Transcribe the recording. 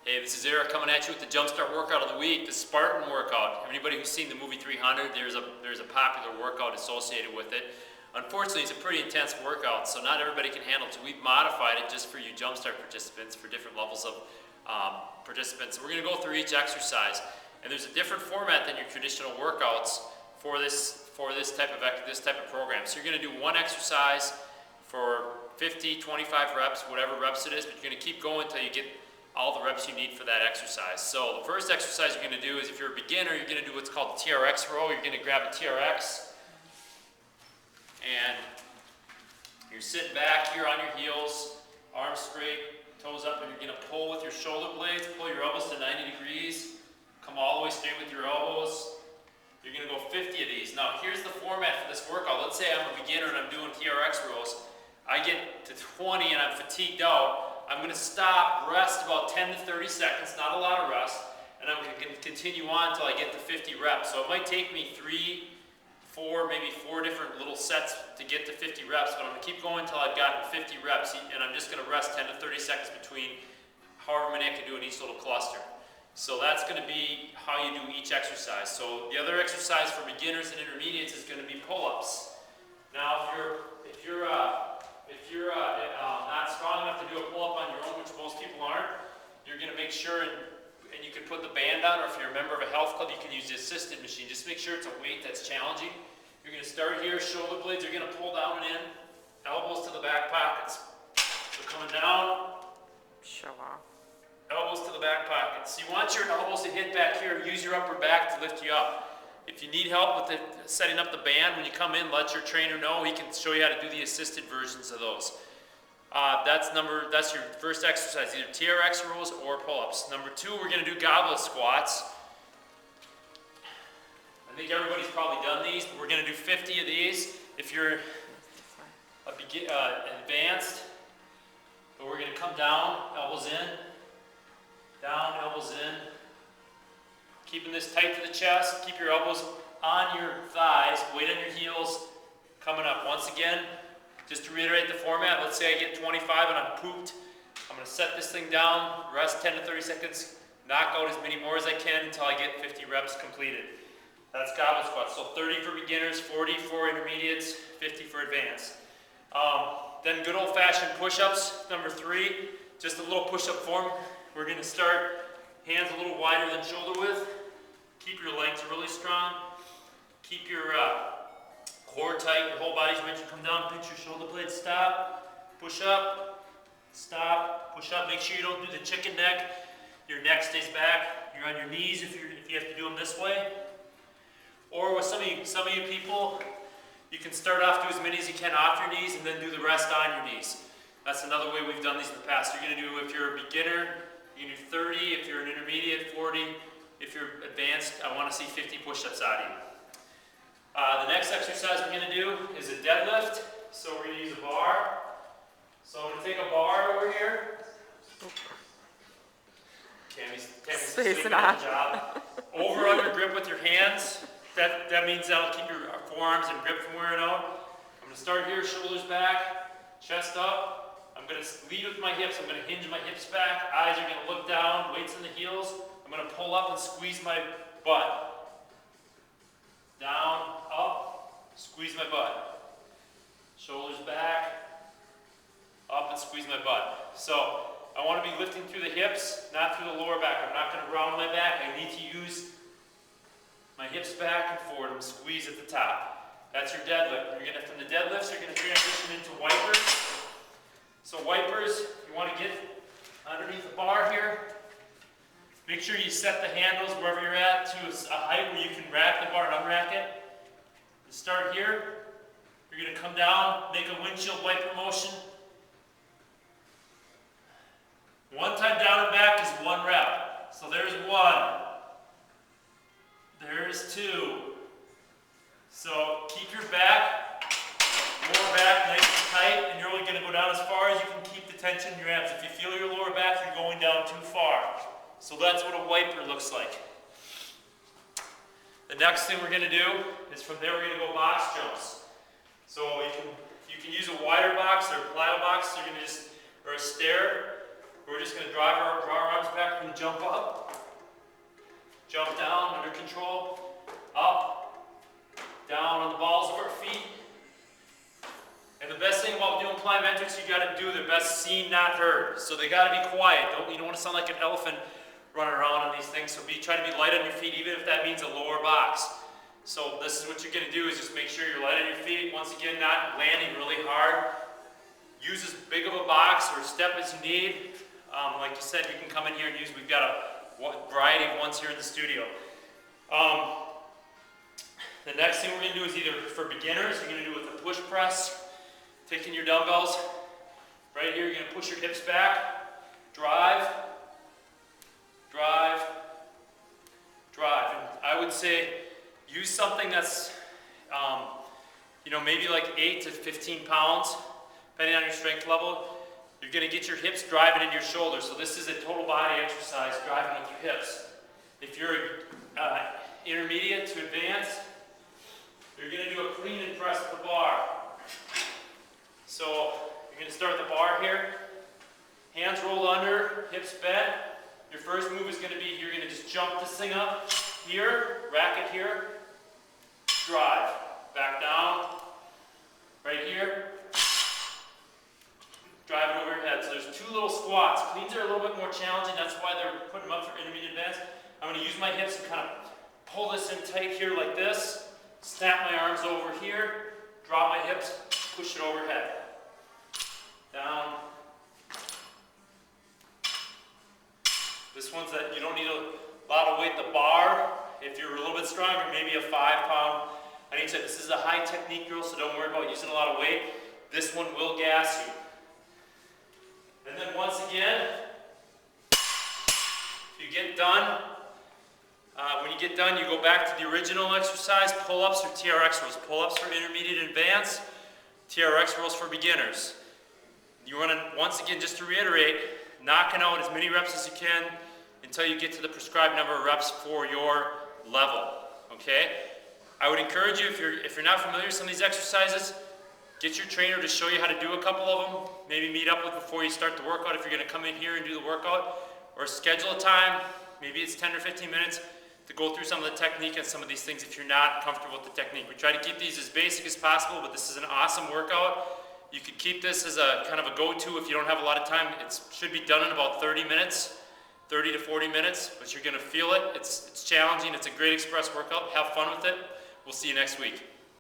Hey, this is Eric coming at you with the Jumpstart Workout of the Week, the Spartan Work Out. Anybody who's seen the movie 300, there's a popular workout associated with it. Unfortunately, it's a pretty intense workout, so not everybody can handle it. So we've modified it just for you Jumpstart participants, for different levels of participants. So we're going to go through each exercise, and there's a different format than your traditional workouts for this type of program. So you're going to do one exercise for 50, 25 reps, whatever reps it is, but you're going to keep going until you get all the reps you need for that exercise. So the first exercise you're going to do is, if you're a beginner, you're going to do what's called the TRX row. You're going to grab a TRX and you're sitting back here on your heels, arms straight, toes up, and you're going to pull with your shoulder blades, pull your elbows to 90 degrees, come all the way straight with your elbows. You're going to go 50 of these. Now here's the format for this workout. Let's say I'm a beginner and I'm doing TRX rows. I get to 20 and I'm fatigued out. I'm going to stop, rest about 10 to 30 seconds, not a lot of rest, and I'm going to continue on until I get to 50 reps. So it might take me 3, 4, maybe 4 different little sets to get to 50 reps, but I'm going to keep going until I've gotten 50 reps, and I'm just going to rest 10 to 30 seconds between however many I can do in each little cluster. So that's going to be how you do each exercise. So the other exercise for beginners and intermediates is going to be pull-ups. Now if you're not strong enough to do a pull-up on your own, which most people aren't, you're going to make sure, and you can put the band on, or if you're a member of a health club, you can use the assisted machine. Just make sure it's a weight that's challenging. You're going to start here, shoulder blades are going to pull down and in, elbows to the back pockets. So coming down, Show off. elbows to the back pockets. So you want your elbows to hit back here, use your upper back to lift you up. If you need help with setting up the band, when you come in, let your trainer know. He can show you how to do the assisted versions of those. That's your first exercise, either TRX rows or pull-ups. Number 2, we're going to do goblet squats. I think everybody's probably done these, but we're going to do 50 of these. If you're advanced, but we're going to come down, elbows in, down, elbows in. Keeping this tight to the chest, keep your elbows on your thighs, weight on your heels, coming up. Once again, just to reiterate the format, let's say I get 25 and I'm pooped. I'm going to set this thing down, rest 10 to 30 seconds, knock out as many more as I can until I get 50 reps completed. That's goblet squats. So 30 for beginners, 40 for intermediates, 50 for advanced. Then good old-fashioned push-ups, number 3, just a little push-up form. We're going to start hands a little wider than shoulder width. Keep your legs really strong. Keep your core tight, your whole body's ready to come down. Pinch your shoulder blades, stop, push up, stop, push up. Make sure you don't do the chicken neck. Your neck stays back. You're on your knees if you have to do them this way. Or with some of you people, you can start off, do as many as you can off your knees and then do the rest on your knees. That's another way we've done these in the past. You're going to do, if you're a beginner, you can do 30, if you're an intermediate, 40. If you're advanced, I want to see 50 push-ups out of you. The next exercise we're going to do is a deadlift. So we're going to use a bar. So I'm going to take a bar over here. Tammy's doing a good job. Over under grip with your hands. That means that'll keep your forearms and grip from wearing out. I'm going to start here, shoulders back, chest up. I'm going to lead with my hips. I'm going to hinge my hips back. Eyes are going to look down, weights in the heels. I'm going to pull up and squeeze my butt. Down, up, squeeze my butt. Shoulders back, up and squeeze my butt. So I want to be lifting through the hips, not through the lower back. I'm not going to round my back. I need to use my hips back and forward and squeeze at the top. That's your deadlift. From the deadlifts, you're going to transition into wipers. So wipers, you want to get underneath the bar here. Make sure you set the handles wherever you're at to a height where you can rack the bar and unrack it. To start here, you're going to come down, make a windshield wiper motion. One time down and back is 1 rep. So there's 1. There's 2. So keep your back, lower back nice and tight, and you're only going to go down as far as you can keep the tension in your abs. If you feel your lower back, you're going down too far. So that's what a wiper looks like. The next thing we're going to do is, from there we're going to go box jumps. So you can use a wider box or a plyo box, or a stair. We're just going to draw our arms back from and jump up, jump down under control, up, down on the balls of our feet. And the best thing about doing plyometrics, you got to do their best seen, not heard. So they got to be quiet. You don't want to sound like an elephant running around on these things. So try to be light on your feet, even if that means a lower box. So this is what you're going to do, is just make sure you're light on your feet. Once again, not landing really hard. Use as big of a box or step as you need. Like you said, you can come in here and use, we've got a variety of ones here in the studio. The next thing we're going to do is either for beginners, you're going to do it with a push press. Taking your dumbbells, right here, you're going to push your hips back, drive, drive, drive. And I would say use something that's, maybe like 8 to 15 pounds, depending on your strength level. You're going to get your hips driving into your shoulders. So this is a total body exercise, driving with your hips. If you're intermediate to advanced, you're going to do a clean and press with the bar. So you're going to start the bar here, hands rolled under, hips bent. Your first move is going to be, you're going to just jump this thing up here, rack it here, drive, back down, right here, drive it over your head. So there's 2 little squats. Cleans are a little bit more challenging, that's why they're putting them up for intermediate advanced. I'm going to use my hips and kind of pull this in tight here like this, snap my arms over here, drop my hips, push it overhead. Down. This one's that you don't need a lot of weight. The bar, if you're a little bit stronger, maybe a 5 pound on each side. This is a high technique drill, so don't worry about using a lot of weight. This one will gas you. And then once again, if you get done, when you get done, you go back to the original exercise, pull-ups or TRX rows. Pull-ups for intermediate and advanced, TRX rows for beginners. You want to, once again, just to reiterate, knocking out as many reps as you can until you get to the prescribed number of reps for your level, okay? I would encourage you, if you're not familiar with some of these exercises, get your trainer to show you how to do a couple of them. Maybe meet up with before you start the workout if you're going to come in here and do the workout, or schedule a time, maybe it's 10 or 15 minutes, to go through some of the technique and some of these things if you're not comfortable with the technique. We try to keep these as basic as possible, but this is an awesome workout. You could keep this as a kind of a go-to if you don't have a lot of time. It should be done in about 30 minutes, 30 to 40 minutes, but you're going to feel it. It's challenging. It's a great express workout. Have fun with it. We'll see you next week.